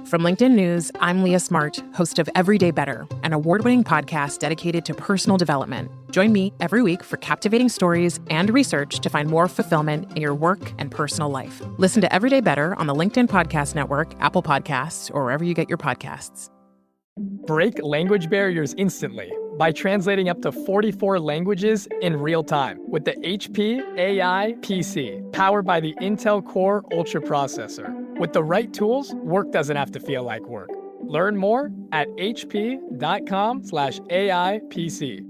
From LinkedIn News, I'm Leah Smart, host of Everyday Better, an award-winning podcast dedicated to personal development. Join me every week for captivating stories and research to find more fulfillment in your work and personal life. Listen to Everyday Better on the LinkedIn Podcast Network, Apple Podcasts, or wherever you get your podcasts. Break language barriers instantly by translating up to 44 languages in real time with the HP AI PC, powered by the Intel Core Ultra processor. With the right tools, work doesn't have to feel like work. Learn more at hp.com/AI PC.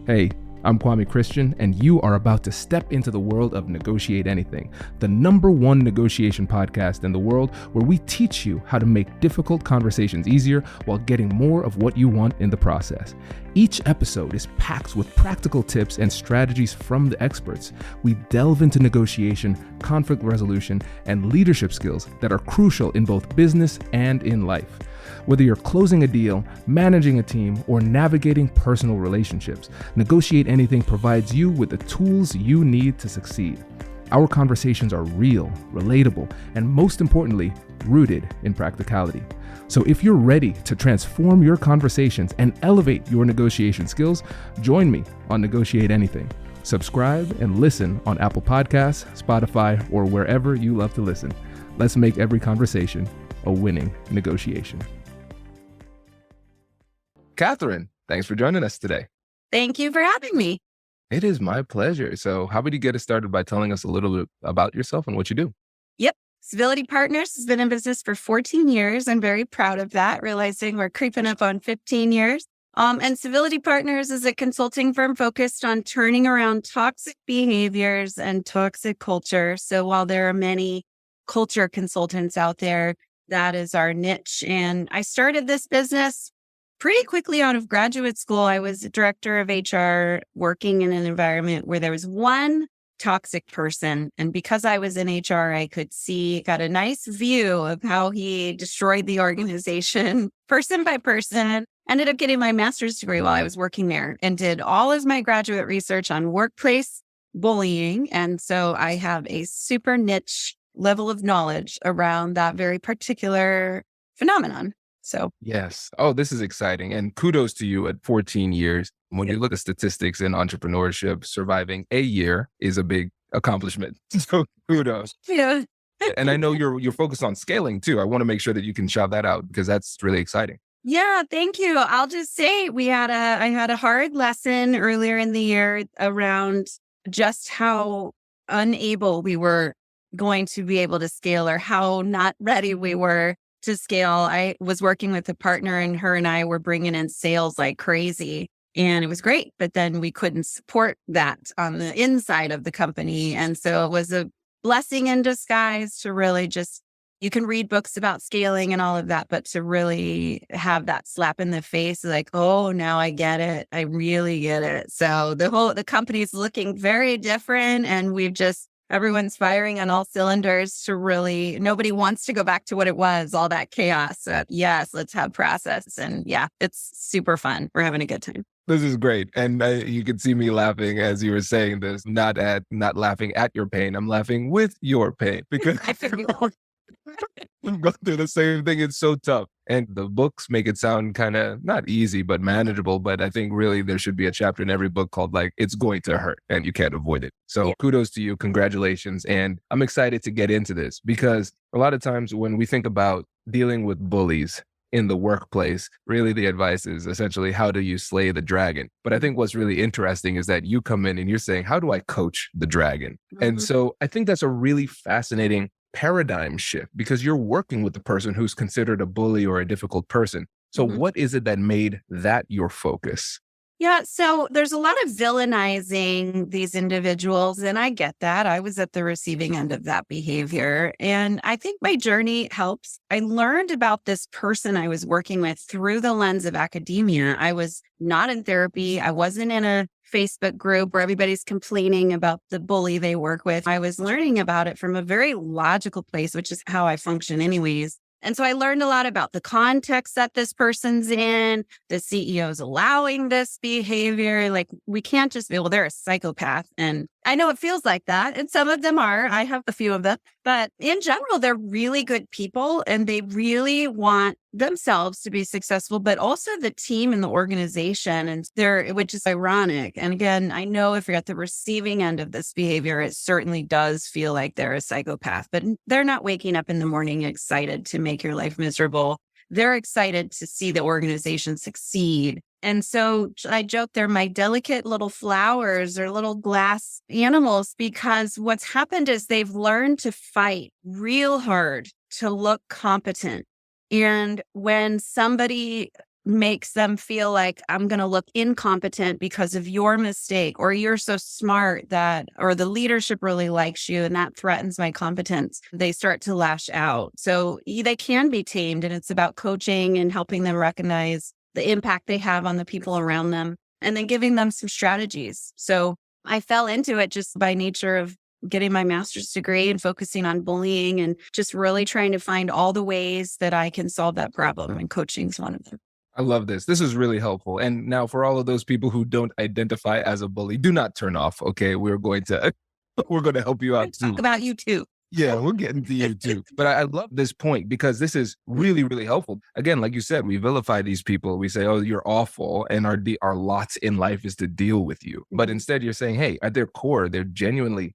Hey, I'm Kwame Christian, and you are about to step into the world of Negotiate Anything, the #1 negotiation podcast in the world where we teach you how to make difficult conversations easier while getting more of what you want in the process. Each episode is packed with practical tips and strategies from the experts. We delve into negotiation, conflict resolution, and leadership skills that are crucial in both business and in life. Whether you're closing a deal, managing a team, or navigating personal relationships, Negotiate Anything provides you with the tools you need to succeed. Our conversations are real, relatable, and most importantly, rooted in practicality. So if you're ready to transform your conversations and elevate your negotiation skills, join me on Negotiate Anything. Subscribe and listen on Apple Podcasts, Spotify, or wherever you love to listen. Let's make every conversation a winning negotiation. Catherine, thanks for joining us today. Thank you for having me. It is my pleasure. So how about you get us started by telling us a little bit about yourself and what you do? Yep. Civility Partners has been in business for 14 years. I'm very proud of that, realizing we're creeping up on 15 years. And Civility Partners is a consulting firm focused on turning around toxic behaviors and toxic culture. So while there are many culture consultants out there, that is our niche. And I started this business pretty quickly out of graduate school. I was a director of HR working in an environment where there was one toxic person. And because I was in HR, I could got a nice view of how he destroyed the organization person by person. Ended up getting my master's degree while I was working there and did all of my graduate research on workplace bullying. And so I have a super niche level of knowledge around that very particular phenomenon. So yes. Oh, this is exciting. And kudos to you at 14 years. When you look at statistics in entrepreneurship, surviving a year is a big accomplishment. So kudos. Yeah. And I know you're focused on scaling too. I want to make sure that you can shout that out because that's really exciting. Yeah, thank you. I'll just say I had a hard lesson earlier in the year around just how unable we were going to be able to scale or how not ready we were to scale. I was working with a partner and her and I were bringing in sales like crazy and it was great, but then we couldn't support that on the inside of the company. And so it was a blessing in disguise to really you can read books about scaling and all of that, but to really have that slap in the face, like, oh, now I get it. I really get it. So the company's looking very different and everyone's firing on all cylinders nobody wants to go back to what it was, all that chaos. Yes, let's have process. And yeah, it's super fun. We're having a good time. This is great. And you could see me laughing as you were saying this, not laughing at your pain. I'm laughing with your pain because I'm going through the same thing. It's so tough. And the books make it sound kind of not easy, but manageable. But I think really there should be a chapter in every book called like, it's going to hurt and you can't avoid it. So kudos to you. Congratulations. And I'm excited to get into this because a lot of times when we think about dealing with bullies in the workplace, really the advice is essentially, how do you slay the dragon? But I think what's really interesting is that you come in and you're saying, how do I coach the dragon? Mm-hmm. And so I think that's a really fascinating paradigm shift because you're working with the person who's considered a bully or a difficult person. So what is it that made that your focus? Yeah, so there's a lot of villainizing these individuals, and I get that. I was at the receiving end of that behavior, and I think my journey helps. I learned about this person I was working with through the lens of academia. I was not in therapy. I wasn't in a Facebook group where everybody's complaining about the bully they work with. I was learning about it from a very logical place, which is how I function anyways. And so I learned a lot about the context that this person's in, the CEO's allowing this behavior. Like, we can't just be, well, they're a psychopath and I know it feels like that. And some of them are. I have a few of them. But in general, they're really good people and they really want themselves to be successful, but also the team and the organization. And which is ironic. And again, I know if you're at the receiving end of this behavior, it certainly does feel like they're a psychopath, but they're not waking up in the morning excited to make your life miserable. They're excited to see the organization succeed. And so I joke they're my delicate little flowers or little glass animals, because what's happened is they've learned to fight real hard to look competent. And when somebody makes them feel like I'm going to look incompetent because of your mistake, or you're so smart or the leadership really likes you and that threatens my competence, they start to lash out. So they can be tamed, and it's about coaching and helping them recognize the impact they have on the people around them and then giving them some strategies. So I fell into it just by nature of getting my master's degree and focusing on bullying and just really trying to find all the ways that I can solve that problem. And coaching is one of them. I love this. This is really helpful. And now for all of those people who don't identify as a bully, do not turn off. Okay. We're going to help you out too. Talk about you too. Yeah, we're getting to you too. But I love this point because this is really, really helpful. Again, like you said, we vilify these people. We say, oh, you're awful. And our lot in life is to deal with you. But instead you're saying, hey, at their core, they're generally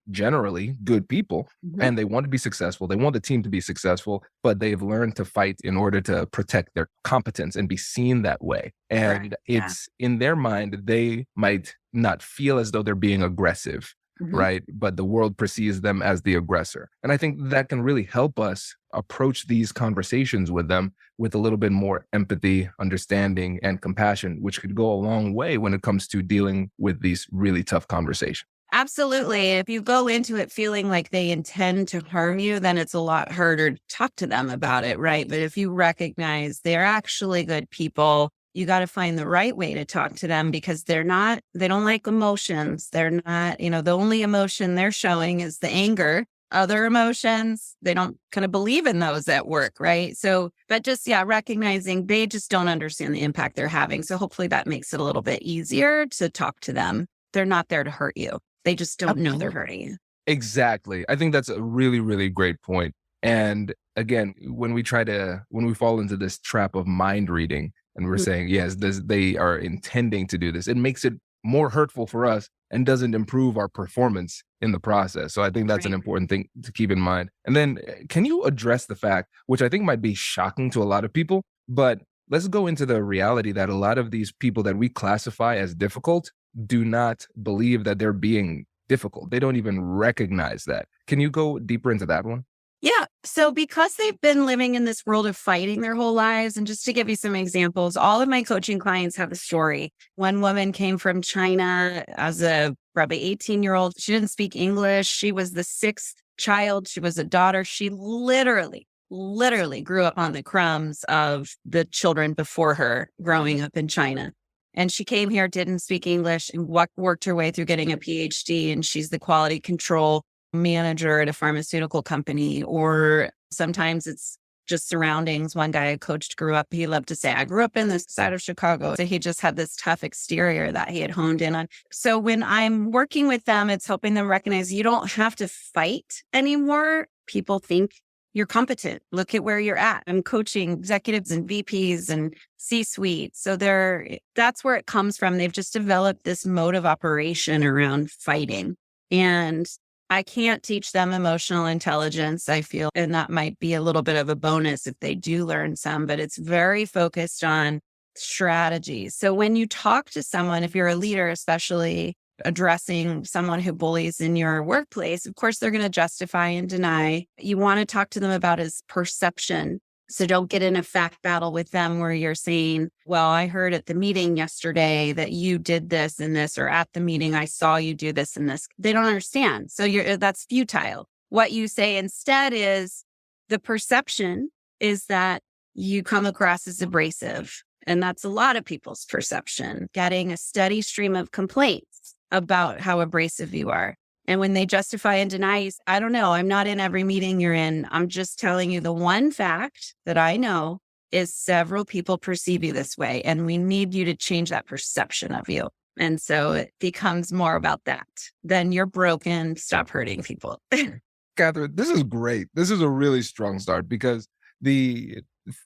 good people. Mm-hmm. And they want to be successful. They want the team to be successful, but they've learned to fight in order to protect their competence and be seen that way. And it's in their mind, they might not feel as though they're being aggressive. Mm-hmm. Right. But the world perceives them as the aggressor. And I think that can really help us approach these conversations with them with a little bit more empathy, understanding, and compassion, which could go a long way when it comes to dealing with these really tough conversations. Absolutely. If you go into it feeling like they intend to harm you, then it's a lot harder to talk to them about it. Right. But if you recognize they're actually good people, you got to find the right way to talk to them, because they don't like emotions. They're not, the only emotion they're showing is the anger. Other emotions, they don't kind of believe in those at work, right? So, but just, recognizing they just don't understand the impact they're having. So hopefully that makes it a little bit easier to talk to them. They're not there to hurt you. They just don't know they're hurting you. Exactly. I think that's a really, really great point. And again, when we fall into this trap of mind reading, and we're saying, yes, they are intending to do this, it makes it more hurtful for us and doesn't improve our performance in the process. So I think that's an important thing to keep in mind. And then can you address the fact, which I think might be shocking to a lot of people, but let's go into the reality that a lot of these people that we classify as difficult do not believe that they're being difficult. They don't even recognize that. Can you go deeper into that one? Yeah. So because they've been living in this world of fighting their whole lives, and just to give you some examples, all of my coaching clients have a story. One woman came from China as a probably 18-year-old. She didn't speak English. She was the sixth child. She was a daughter. She literally grew up on the crumbs of the children before her growing up in China. And she came here, didn't speak English, and worked her way through getting a PhD. And she's the quality control manager at a pharmaceutical company, or sometimes it's just surroundings. One guy I coached he loved to say, I grew up in this side of Chicago. So he just had this tough exterior that he had honed in on. So when I'm working with them, it's helping them recognize you don't have to fight anymore. People think you're competent. Look at where you're at. I'm coaching executives and VPs and C-suite. So that's where it comes from. They've just developed this mode of operation around fighting. And I can't teach them emotional intelligence, I feel, and that might be a little bit of a bonus if they do learn some, but it's very focused on strategies. So when you talk to someone, if you're a leader, especially addressing someone who bullies in your workplace, of course, they're going to justify and deny. You want to talk to them about his perception. So don't get in a fact battle with them where you're saying, well, I heard at the meeting yesterday that you did this and this, or at the meeting, I saw you do this and this. They don't understand. So that's futile. What you say instead is the perception is that you come across as abrasive. And that's a lot of people's perception, getting a steady stream of complaints about how abrasive you are. And when they justify and deny, I don't know, I'm not in every meeting you're in. I'm just telling you the one fact that I know is several people perceive you this way. And we need you to change that perception of you. And so it becomes more about that. Then you're broken, stop hurting people. Catherine, this is great. This is a really strong start because the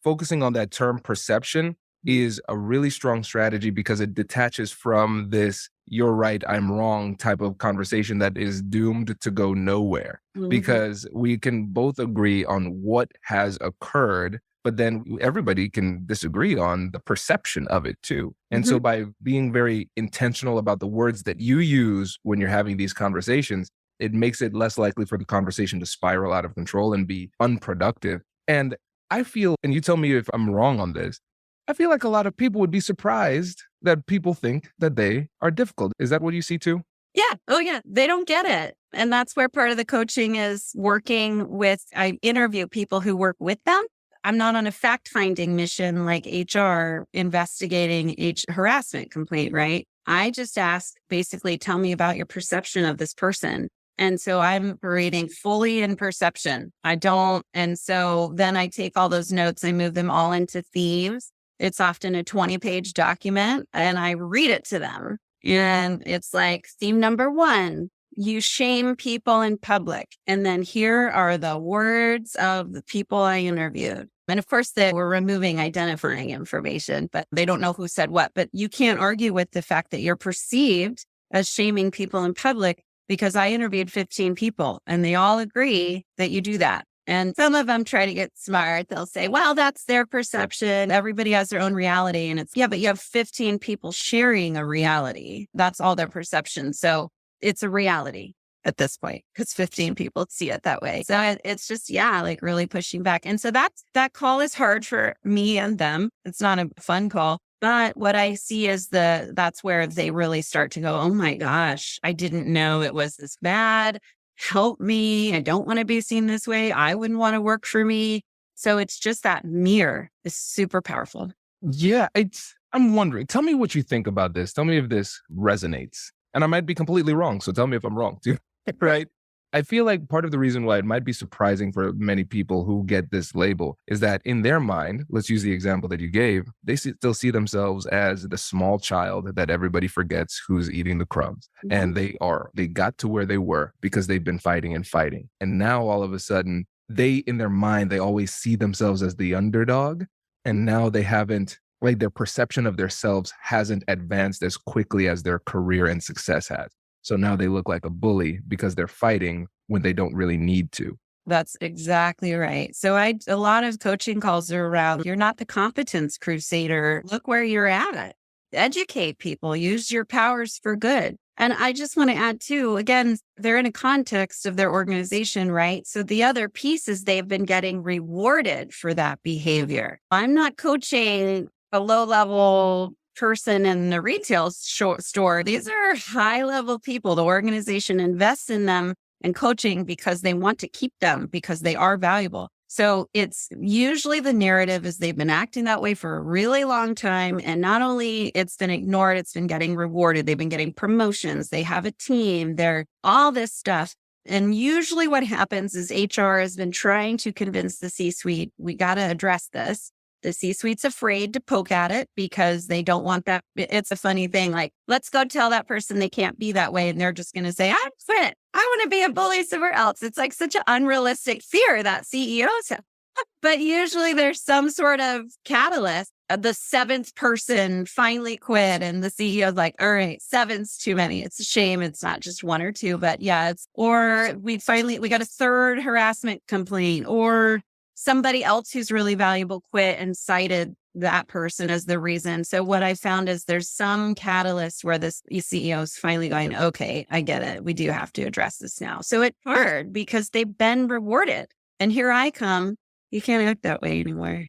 focusing on that term perception is a really strong strategy because it detaches from this "you're right, I'm wrong" type of conversation that is doomed to go nowhere. Because we can both agree on what has occurred, but then everybody can disagree on the perception of it too. And so by being very intentional about the words that you use when you're having these conversations, it makes it less likely for the conversation to spiral out of control and be unproductive. And I feel, and you tell me if I'm wrong on this, I feel like a lot of people would be surprised that people think that they are difficult. Is that what you see too? Yeah. Oh, yeah. They don't get it. And that's where part of the coaching is working with, I interview people who work with them. I'm not on a fact-finding mission like HR investigating harassment complaint, right? I just ask, basically, tell me about your perception of this person. And so I'm operating fully in perception. I don't. And so then I take all those notes, I move them all into themes. It's often a 20-page document and I read it to them. And it's like theme number 1, you shame people in public. And then here are the words of the people I interviewed. And of course, they were removing identifying information, but they don't know who said what. But you can't argue with the fact that you're perceived as shaming people in public because I interviewed 15 people and they all agree that you do that. And some of them try to get smart. They'll say, well, that's their perception. Everybody has their own reality. And it's, yeah, but you have 15 people sharing a reality. That's all their perception. So it's a reality at this point because 15 people see it that way. So it's just, yeah, like really pushing back. And so that call is hard for me and them. It's not a fun call. But what I see is that's where they really start to go, oh my gosh, I didn't know it was this bad. Help me. I don't want to be seen this way. I wouldn't want to work for me. So it's just that mirror is super powerful. Yeah, I'm wondering, tell me what you think about this. Tell me if this resonates. And I might be completely wrong. So tell me if I'm wrong too, right? I feel like part of the reason why it might be surprising for many people who get this label is that in their mind, let's use the example that you gave, they still see themselves as the small child that everybody forgets who's eating the crumbs. And they got to where they were because they've been fighting and fighting. And now all of a sudden, in their mind, they always see themselves as the underdog. And now they haven't, like their perception of themselves hasn't advanced as quickly as their career and success has. So now they look like a bully because they're fighting when they don't really need to. That's exactly right. So a lot of coaching calls are around, you're not the competence crusader. Look where you're at. Educate people. Use your powers for good. And I just want to add too, again, they're in a context of their organization, right? So the other piece is they've been getting rewarded for that behavior. I'm not coaching a low-level person in the retail store. These are high-level people. The organization invests in them and coaching because they want to keep them because they are valuable. So it's usually the narrative is they've been acting that way for a really long time. And not only it's been ignored, it's been getting rewarded. They've been getting promotions. They have a team. They're all this stuff. And usually what happens is HR has been trying to convince the C-suite, we got to address this. The C-suite's afraid to poke at it because they don't want that. It's a funny thing. Like, let's go tell that person they can't be that way. And they're just going to say, I quit. I want to be a bully somewhere else. It's like such an unrealistic fear that CEOs have. But usually there's some sort of catalyst. The 7th person finally quit and the CEO's like, all right, 7's too many. It's a shame. It's not just 1 or 2, but yeah, or we got a 3rd harassment complaint, or somebody else who's really valuable quit and cited that person as the reason. So what I found is there's some catalyst where this CEO is finally going, okay, I get it. We do have to address this now. So it's hard because they've been rewarded. And here I come. You can't act that way anymore.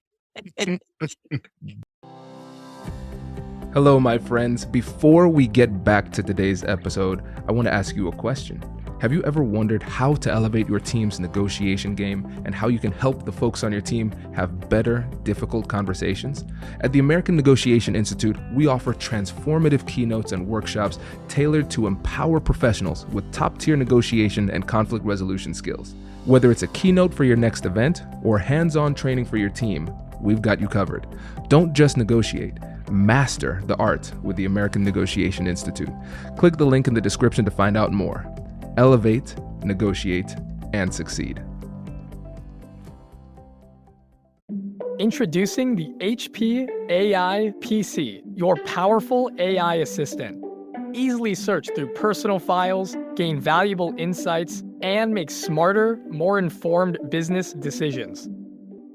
Hello, my friends. Before we get back to today's episode, I want to ask you a question. Have you ever wondered how to elevate your team's negotiation game and how you can help the folks on your team have better, difficult conversations? At the American Negotiation Institute, we offer transformative keynotes and workshops tailored to empower professionals with top-tier negotiation and conflict resolution skills. Whether it's a keynote for your next event or hands-on training for your team, we've got you covered. Don't just negotiate. master the art with the American Negotiation Institute. Click the link in the description to find out more. Elevate, negotiate, and succeed. Introducing the HP AI PC, your powerful AI assistant. Easily search through personal files, gain valuable insights, and make smarter, more informed business decisions.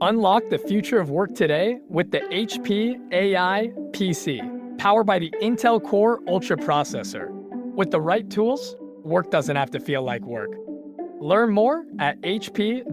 Unlock the future of work today with the HP AI PC, powered by the Intel Core Ultra processor. With the right tools, work doesn't have to feel like work. Learn more at hp.com/AIPC.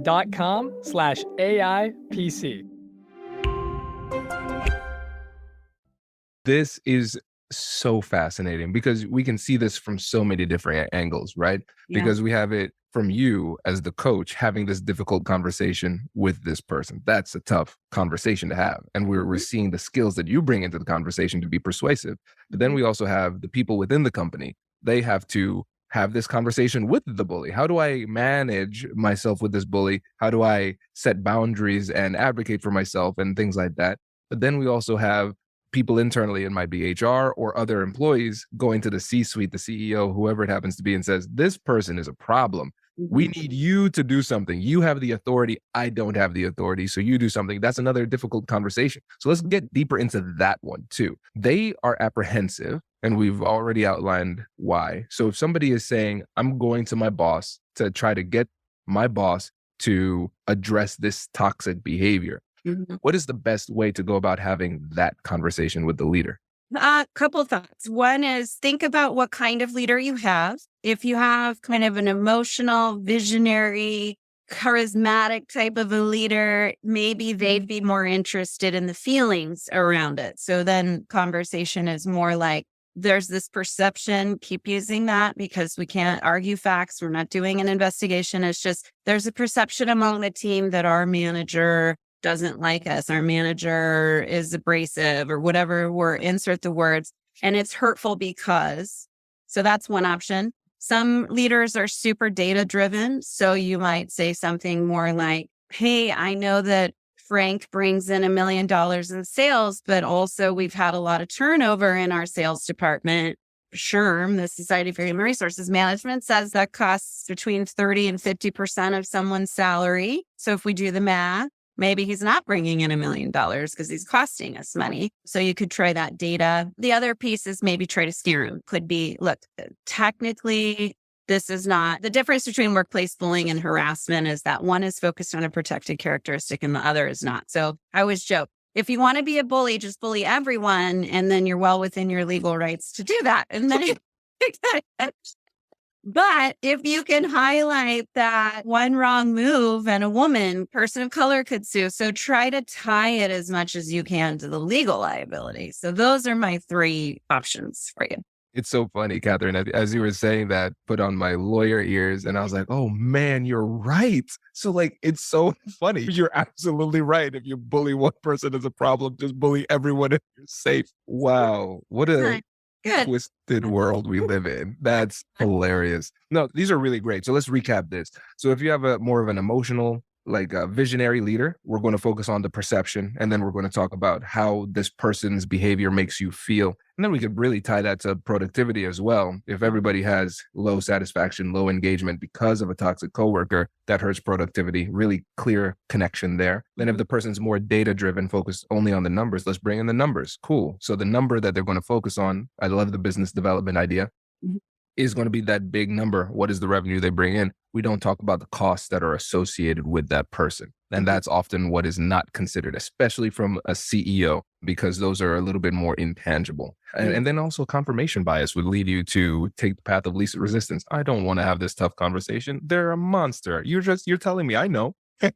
This is so fascinating because we can see this from so many different angles, right? Yeah. Because we have it from you as the coach having this difficult conversation with this person. That's a tough conversation to have. And we're seeing the skills that you bring into the conversation to be persuasive. But then we also have the people within the company. They have to have this conversation with the bully. How do I manage myself with this bully? How do I set boundaries and advocate for myself and things like that? But then we also have people internally, it might be HR or other employees, going to the C-suite, the CEO, whoever it happens to be, and says, this person is a problem. We need you to do something. You have the authority. I don't have the authority. So you do something. That's another difficult conversation. So let's get deeper into that one too. They are apprehensive, and we've already outlined why. So if somebody is saying, I'm going to my boss to try to get my boss to address this toxic behavior, what is the best way to go about having that conversation with the leader? Couple thoughts. One is think about what kind of leader you have. If you have kind of an emotional, visionary, charismatic type of a leader, maybe they'd be more interested in the feelings around it. So then conversation is more like, there's this perception, keep using that because we can't argue facts. We're not doing an investigation. It's just, there's a perception among the team that our manager doesn't like us, our manager is abrasive or whatever, insert the words, and it's hurtful because. So that's one option. Some leaders are super data driven. So you might say something more like, hey, I know that Frank brings in $1 million in sales, but also we've had a lot of turnover in our sales department. SHRM, the Society for Human Resources Management, says that costs between 30 and 50% of someone's salary. So if we do the math, maybe he's not bringing in $1 million because he's costing us money. So you could try that data. The other piece is maybe try to steer him. Could be, look, technically, this is not the difference between workplace bullying and harassment is that one is focused on a protected characteristic and the other is not. So I always joke, if you want to be a bully, just bully everyone. And then you're well within your legal rights to do that. And then but if you can highlight that one wrong move and a person of color could sue. So try to tie it as much as you can to the legal liability. So those are my 3 options for you. It's so funny, Catherine, as you were saying that, put on my lawyer ears and I was like, oh man, you're right. So like, it's so funny. You're absolutely right. If you bully one person as a problem, just bully everyone and you're safe. Wow. What a twisted world we live in. That's hilarious. No, these are really great. So let's recap this. So if you have a more of an emotional, like a visionary leader, we're going to focus on the perception. And then we're going to talk about how this person's behavior makes you feel. And then we could really tie that to productivity as well. If everybody has low satisfaction, low engagement because of a toxic coworker, that hurts productivity, really clear connection there. Then if the person's more data-driven, focused only on the numbers, let's bring in the numbers. Cool. So the number that they're going to focus on, I love the business development idea, is going to be that big number. What is the revenue they bring in? We don't talk about the costs that are associated with that person. And that's often what is not considered, especially from a CEO, because those are a little bit more intangible. And then also confirmation bias would lead you to take the path of least resistance. I don't want to have this tough conversation. They're a monster. You're telling me I know.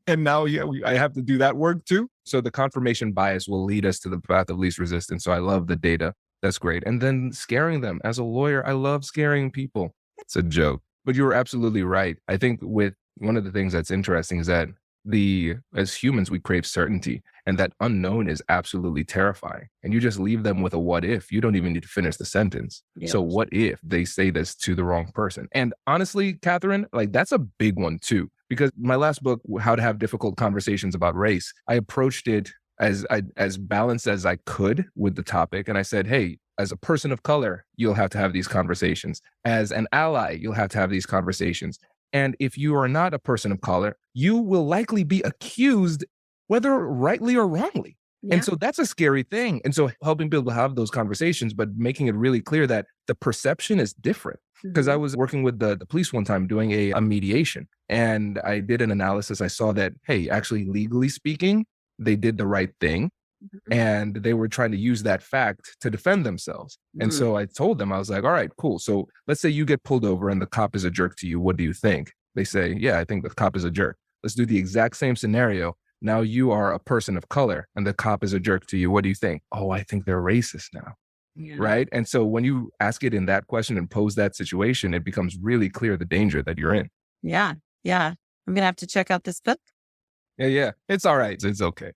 And now I have to do that work too. So the confirmation bias will lead us to the path of least resistance. So I love the data. That's great. And then scaring them. As a lawyer, I love scaring people. It's a joke. But you were absolutely right. I think with one of the things that's interesting is that as humans, we crave certainty, and that unknown is absolutely terrifying. And you just leave them with a what if. You don't even need to finish the sentence. Yep. So what if they say this to the wrong person? And honestly, Catherine, like that's a big one too, because my last book, How to Have Difficult Conversations About Race, I approached it as balanced as I could with the topic. And I said, hey, as a person of color, you'll have to have these conversations. As an ally, you'll have to have these conversations. And if you are not a person of color, you will likely be accused, whether rightly or wrongly. Yeah. And so that's a scary thing. And so helping people have those conversations, but making it really clear that the perception is different. Because I was working with the police one time doing a mediation, and I did an analysis. I saw that, hey, actually, legally speaking, they did the right thing. And they were trying to use that fact to defend themselves. And so I told them, I was like, all right, cool. So let's say you get pulled over and the cop is a jerk to you. What do you think? They say, yeah, I think the cop is a jerk. Let's do the exact same scenario. Now you are a person of color and the cop is a jerk to you. What do you think? Oh, I think they're racist now. Yeah. Right. And so when you ask it in that question and pose that situation, it becomes really clear the danger that you're in. Yeah. Yeah. I'm going to have to check out this book. Yeah. It's all right. It's okay.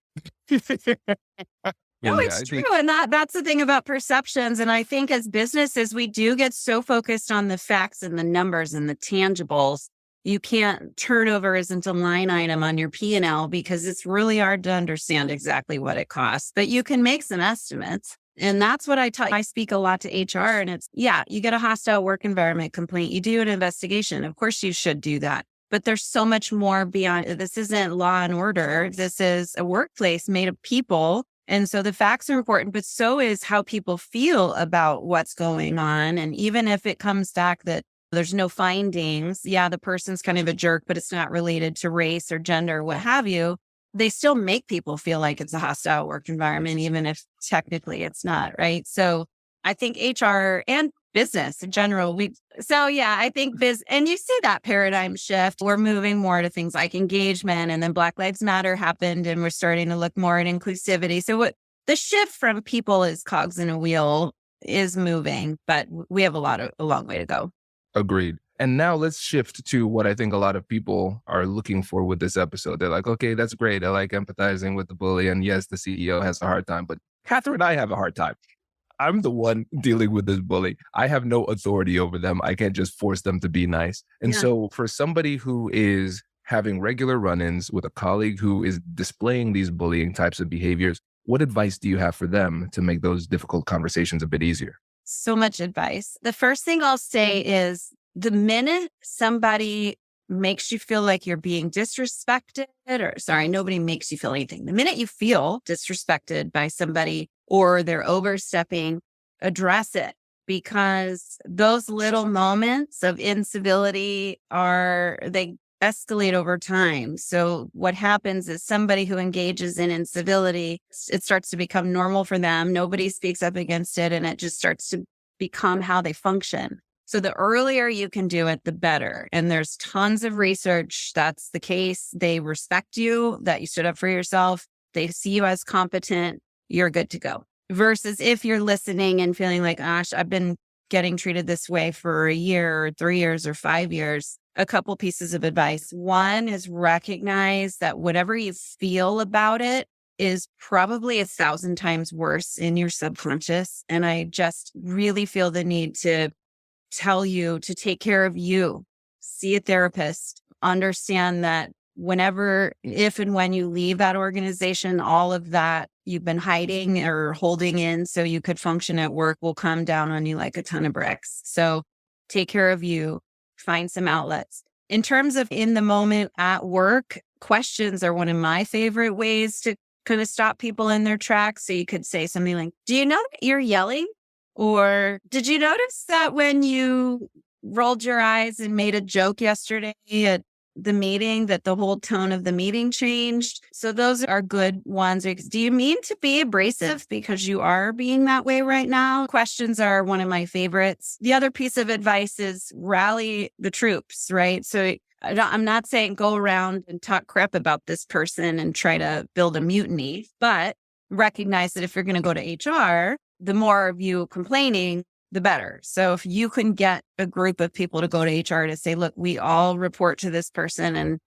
No, it's true. And that's the thing about perceptions. And I think as businesses, we do get so focused on the facts and the numbers and the tangibles. You can't, turnover isn't a line item on your P&L because it's really hard to understand exactly what it costs. But you can make some estimates. And that's what I speak a lot to HR. And it's, you get a hostile work environment complaint. You do an investigation. Of course, you should do that. But there's so much more beyond. This isn't law and order. This is a workplace made of people. And so the facts are important, but so is how people feel about what's going on. And even if it comes back that there's no findings, the person's kind of a jerk, but it's not related to race or gender, what have you, they still make people feel like it's a hostile work environment, even if technically it's not, right? So I think HR and business in general, I think and you see that paradigm shift. We're moving more to things like engagement, and then Black Lives Matter happened and we're starting to look more at inclusivity. So what the shift from people as cogs in a wheel is moving, but we have a long way to go. Agreed. And now let's shift to what I think a lot of people are looking for with this episode. They're like, okay, that's great. I like empathizing with the bully. And yes, the CEO has a hard time, but Catherine and I have a hard time. I'm the one dealing with this bully. I have no authority over them. I can't just force them to be nice. And so for somebody who is having regular run-ins with a colleague who is displaying these bullying types of behaviors, what advice do you have for them to make those difficult conversations a bit easier? So much advice. The first thing I'll say is the minute somebody makes you feel like you're being disrespected, nobody makes you feel anything. The minute you feel disrespected by somebody or they're overstepping, address it, because those little moments of incivility they escalate over time. So what happens is somebody who engages in incivility, it starts to become normal for them. Nobody speaks up against it, and it just starts to become how they function. So the earlier you can do it, the better. And there's tons of research that's the case. They respect you, that you stood up for yourself. They see you as competent. You're good to go. Versus if you're listening and feeling like, gosh, I've been getting treated this way for a year or 3 years or 5 years, a couple pieces of advice. One is recognize that whatever you feel about it is probably 1,000 times worse in your subconscious. And I just really feel the need to tell you to take care of you, see a therapist, understand that if and when you leave that organization, all of that you've been hiding or holding in so you could function at work will come down on you like a ton of bricks. So take care of you, find some outlets. In terms of in the moment at work, questions are one of my favorite ways to kind of stop people in their tracks. So you could say something like, do you know that you're yelling? Or did you notice that when you rolled your eyes and made a joke yesterday at the meeting, that the whole tone of the meeting changed? So those are good ones. Do you mean to be abrasive because you are being that way right now? Questions are one of my favorites. The other piece of advice is rally the troops, right? So I'm not saying go around and talk crap about this person and try to build a mutiny, but recognize that if you're going to go to HR, the more of you complaining, the better. So if you can get a group of people to go to HR to say, look, we all report to this person and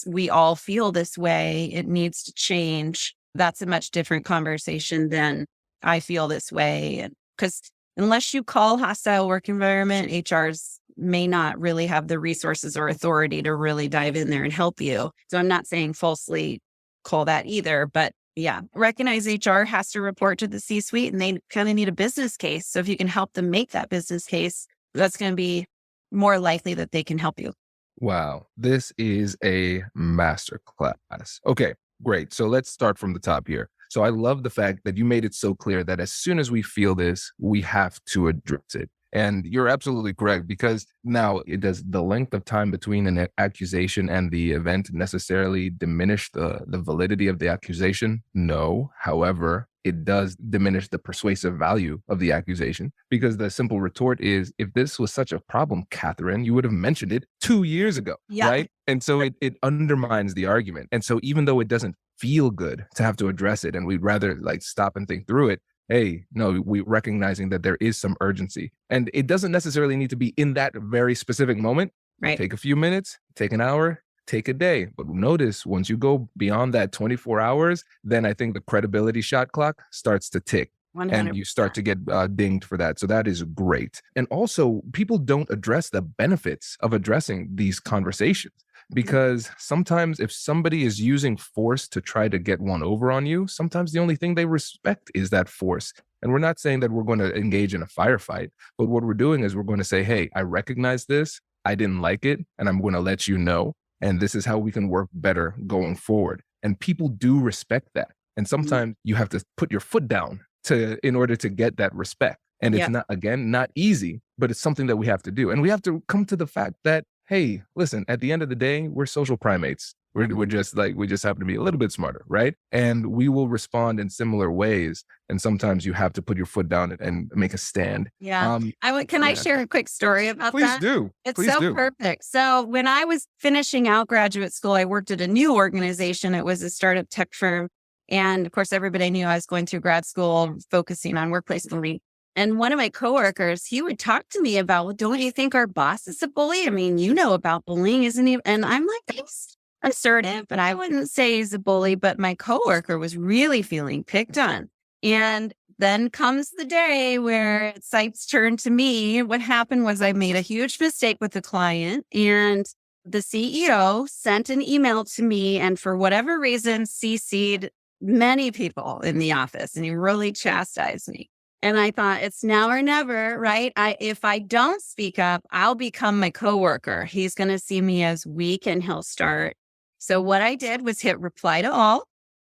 we all feel this way, it needs to change. That's a much different conversation than I feel this way. And because unless you call hostile work environment, HRs may not really have the resources or authority to really dive in there and help you. So I'm not saying falsely call that either, but Yeah. Recognize HR has to report to the C-suite and they kind of need a business case. So if you can help them make that business case, that's going to be more likely that they can help you. Wow, this is a masterclass. Okay, great. So let's start from the top here. So I love the fact that you made it so clear that as soon as we feel this, we have to address it. And you're absolutely correct, because now does the length of time between an accusation and the event necessarily diminish the validity of the accusation? No. However, it does diminish the persuasive value of the accusation, because the simple retort is, if this was such a problem, Catherine, you would have mentioned it 2 years ago, right? And so it undermines the argument. And so even though it doesn't feel good to have to address it, and we'd rather like stop and think through it, hey, no, we recognizing that there is some urgency, and it doesn't necessarily need to be in that very specific moment. Right. Take a few minutes, take an hour, take a day. But notice once you go beyond that 24 hours, then I think the credibility shot clock starts to tick. 100%. And you start to get dinged for that. So that is great. And also, people don't address the benefits of addressing these conversations, because sometimes if somebody is using force to try to get one over on you, sometimes the only thing they respect is that force. And we're not saying that we're going to engage in a firefight, but what we're doing is we're going to say, hey, I recognize this, I didn't like it, and I'm going to let you know. And this is how we can work better going forward. And people do respect that. And sometimes you have to put your foot down in order to get that respect. And it's not easy, but it's something that we have to do. And we have to come to the fact that, hey, listen, at the end of the day, we're social primates. We just happen to be a little bit smarter, right? And we will respond in similar ways. And sometimes you have to put your foot down and make a stand. Yeah. Can I share a quick story about that? Please do. It's so perfect. So when I was finishing out graduate school, I worked at a new organization. It was a startup tech firm. And of course, everybody knew I was going through grad school, focusing on workplace bullying. And one of my coworkers, he would talk to me about, well, don't you think our boss is a bully? I mean, you know about bullying, isn't he? And I'm like, he's assertive, but I wouldn't say he's a bully. But my coworker was really feeling picked on. And then comes the day where sights turned to me. What happened was I made a huge mistake with the client, and the CEO sent an email to me, and for whatever reason, CC'd many people in the office, and he really chastised me. And I thought, it's now or never, right? If I don't speak up, I'll become my coworker. He's going to see me as weak and he'll start. So what I did was hit reply to all.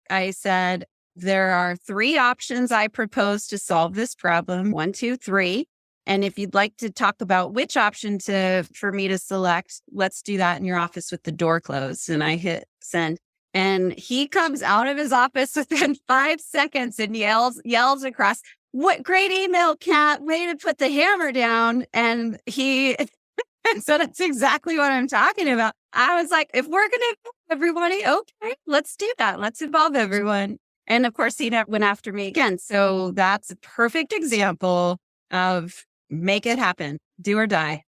I said, there are 3 options I propose to solve this problem. 1, 2, 3. And if you'd like to talk about which option for me to select, let's do that in your office with the door closed. And I hit send. And he comes out of his office within 5 seconds and yells across, "What great email, Kat. Way to put the hammer down." And so that's exactly what I'm talking about. I was like, if we're going to involve everybody, okay, let's do that. Let's involve everyone. And of course, he never went after me again. So that's a perfect example of make it happen, do or die.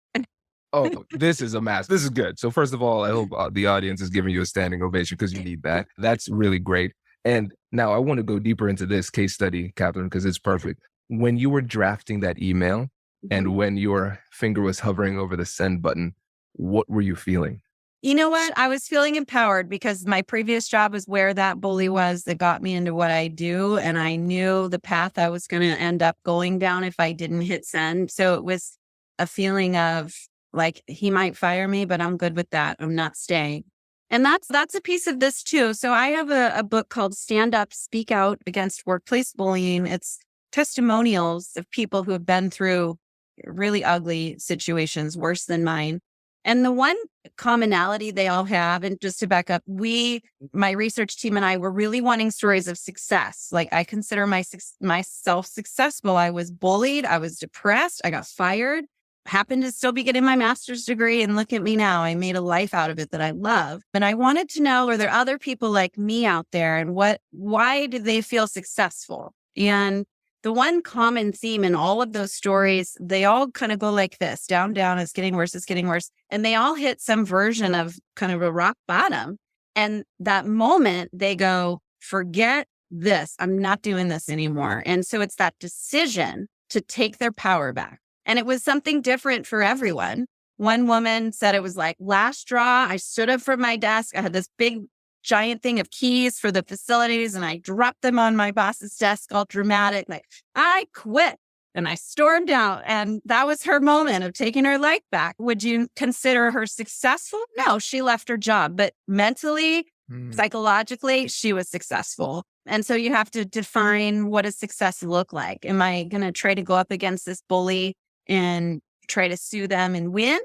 Oh, this is a mess. This is good. So first of all, I hope the audience is giving you a standing ovation, because you need that. That's really great. And now I want to go deeper into this case study, Catherine, because it's perfect. When you were drafting that email and when your finger was hovering over the send button, what were you feeling? You know what? I was feeling empowered, because my previous job was where that bully was that got me into what I do. And I knew the path I was going to end up going down if I didn't hit send. So it was a feeling of like, he might fire me, but I'm good with that. I'm not staying. And that's a piece of this too. So I have a book called Stand Up, Speak Out Against Workplace Bullying. It's testimonials of people who have been through really ugly situations, worse than mine. And the one commonality they all have, and just to back up, my research team and I were really wanting stories of success. Like, I consider myself successful. I was bullied. I was depressed. I got fired. Happened to still be getting my master's degree, and look at me now. I made a life out of it that I love. And I wanted to know, are there other people like me out there, and why did they feel successful? And the one common theme in all of those stories, they all kind of go like this: down, down, it's getting worse, it's getting worse. And they all hit some version of kind of a rock bottom. And that moment they go, forget this. I'm not doing this anymore. And so it's that decision to take their power back. And it was something different for everyone. One woman said it was like last straw. I stood up from my desk. I had this big giant thing of keys for the facilities and I dropped them on my boss's desk, all dramatic. Like, I quit. And I stormed out. And that was her moment of taking her life back. Would you consider her successful? No, she left her job. But mentally, psychologically, she was successful. And so you have to define what does success look like. Am I going to try to go up against this bully and try to sue them and win?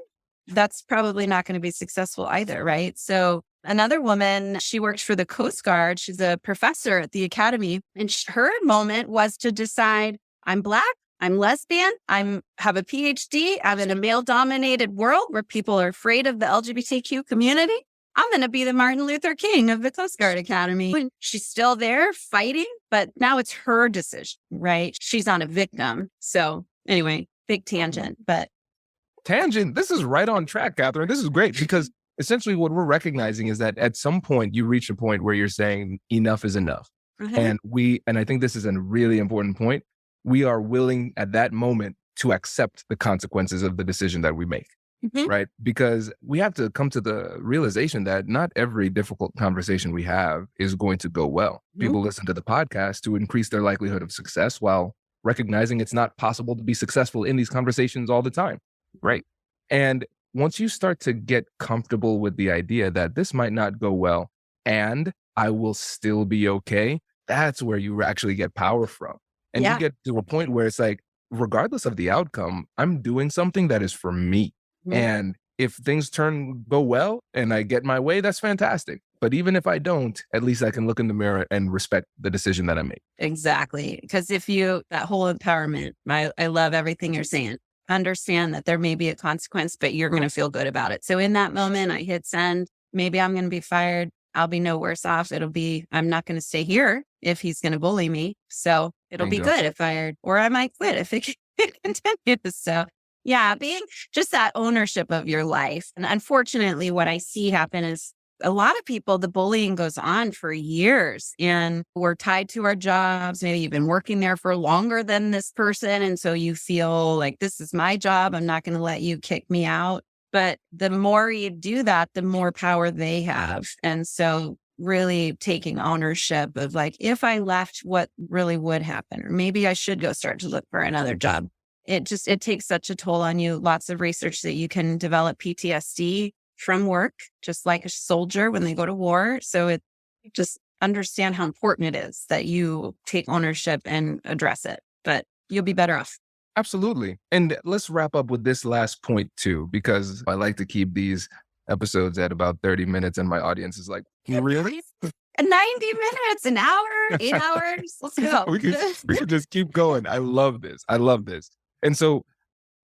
That's probably not going to be successful either, right? So another woman, she worked for the Coast Guard. She's a professor at the academy. And her moment was to decide, I'm Black, I'm lesbian, have a PhD, I'm in a male-dominated world where people are afraid of the LGBTQ community. I'm going to be the Martin Luther King of the Coast Guard Academy. And she's still there fighting, but now it's her decision, right? She's not a victim. So anyway, big tangent, but. Tangent. This is right on track, Catherine. This is great because essentially what we're recognizing is that at some point you reach a point where you're saying enough is enough. And I think this is a really important point. We are willing at that moment to accept the consequences of the decision that we make. Right? Because we have to come to the realization that not every difficult conversation we have is going to go well. People listen to the podcast to increase their likelihood of success while recognizing it's not possible to be successful in these conversations all the time. Right. And once you start to get comfortable with the idea that this might not go well and I will still be okay, that's where you actually get power from. And you get to a point where it's like, regardless of the outcome, I'm doing something that is for me. And if things go well and I get my way, that's fantastic. But even if I don't, at least I can look in the mirror and respect the decision that I made. Exactly. Because that whole empowerment, I love everything you're saying. Understand that there may be a consequence, but you're going to feel good about it. So in that moment, I hit send. Maybe I'm going to be fired. I'll be no worse off. I'm not going to stay here if he's going to bully me. So it'll be good if fired, or I might quit if it continues. So yeah, being just that ownership of your life. And unfortunately, what I see happen is a lot of people, the bullying goes on for years and we're tied to our jobs. Maybe you've been working there for longer than this person. And so you feel like this is my job. I'm not going to let you kick me out. But the more you do that, the more power they have. And so really taking ownership of like, if I left, what really would happen? Or maybe I should go start to look for another job. It takes such a toll on you. Lots of research that you can develop PTSD from work, just like a soldier when they go to war. So just understand how important it is that you take ownership and address it, but you'll be better off. Absolutely. And let's wrap up with this last point too, because I like to keep these episodes at about 30 minutes and my audience is like, really? 90 minutes, an hour, 8 hours. Let's go. we could just keep going. I love this. And so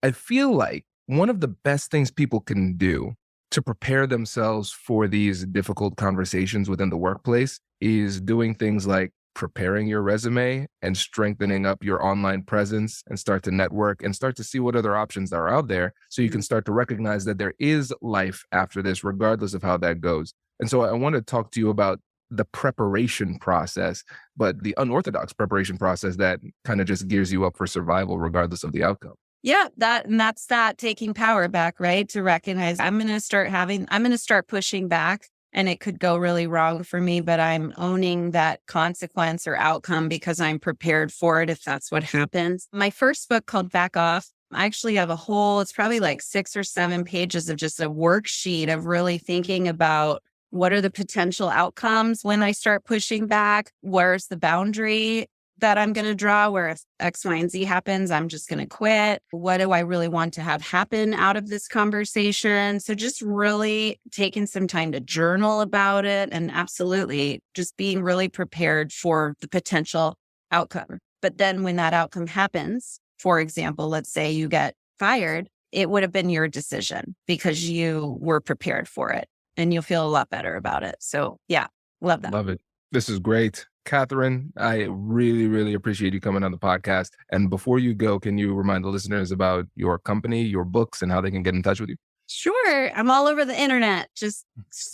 I feel like one of the best things people can do to prepare themselves for these difficult conversations within the workplace is doing things like preparing your resume and strengthening up your online presence and start to network and start to see what other options are out there so you can start to recognize that there is life after this, regardless of how that goes. And so I want to talk to you about the preparation process, but the unorthodox preparation process that kind of just gears you up for survival regardless of the outcome. Yeah, that's taking power back, right? To recognize I'm going to start pushing back and it could go really wrong for me, but I'm owning that consequence or outcome because I'm prepared for it if that's what happens. My first book called Back Off, I actually have it's probably like 6 or 7 pages of just a worksheet of really thinking about what are the potential outcomes when I start pushing back? Where's the boundary that I'm going to draw where if X, Y, and Z happens, I'm just going to quit? What do I really want to have happen out of this conversation? So just really taking some time to journal about it and absolutely just being really prepared for the potential outcome. But then when that outcome happens, for example, let's say you get fired, it would have been your decision because you were prepared for it. And you'll feel a lot better about it. So yeah, love that. Love it. This is great. Catherine, I really, really appreciate you coming on the podcast. And before you go, can you remind the listeners about your company, your books, and how they can get in touch with you? Sure. I'm all over the internet. Just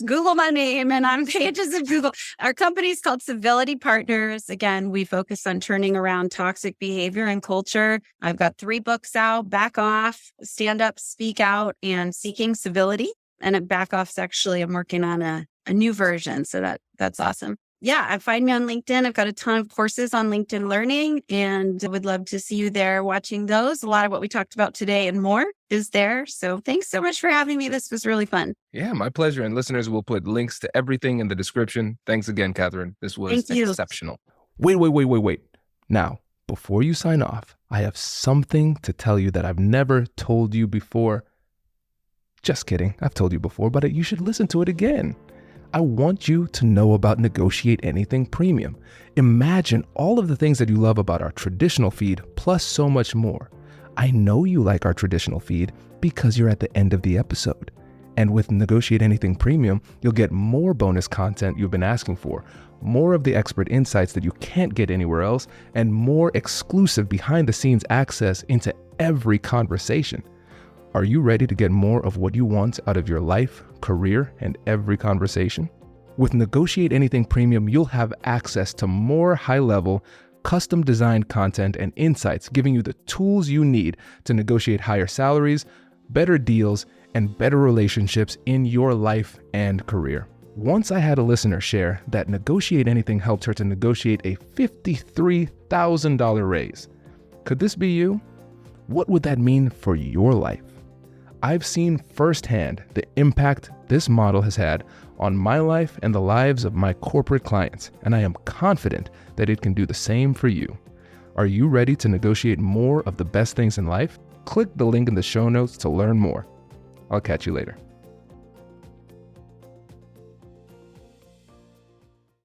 Google my name and I'm pages of Google. Our company is called Civility Partners. Again, we focus on turning around toxic behavior and culture. I've got 3 books out: Back Off, Stand Up, Speak Out, and Seeking Civility. And at Back Off's actually, I'm working on a a new version. So that's awesome. Yeah, find me on LinkedIn. I've got a ton of courses on LinkedIn Learning, and I would love to see you there watching those. A lot of what we talked about today and more is there. So thanks so much for having me. This was really fun. Yeah, my pleasure. And listeners, will put links to everything in the description. Thanks again, Catherine. This was exceptional. Wait. Now, before you sign off, I have something to tell you that I've never told you before. Just kidding. I've told you before, but you should listen to it again. I want you to know about Negotiate Anything Premium. Imagine all of the things that you love about our traditional feed, plus so much more. I know you like our traditional feed because you're at the end of the episode. And with Negotiate Anything Premium, you'll get more bonus content you've been asking for, more of the expert insights that you can't get anywhere else, and more exclusive behind-the-scenes access into every conversation. Are you ready to get more of what you want out of your life, career, and every conversation? With Negotiate Anything Premium, you'll have access to more high-level, custom-designed content and insights, giving you the tools you need to negotiate higher salaries, better deals, and better relationships in your life and career. Once I had a listener share that Negotiate Anything helped her to negotiate a $53,000 raise. Could this be you? What would that mean for your life? I've seen firsthand the impact this model has had on my life and the lives of my corporate clients, and I am confident that it can do the same for you. Are you ready to negotiate more of the best things in life? Click the link in the show notes to learn more. I'll catch you later.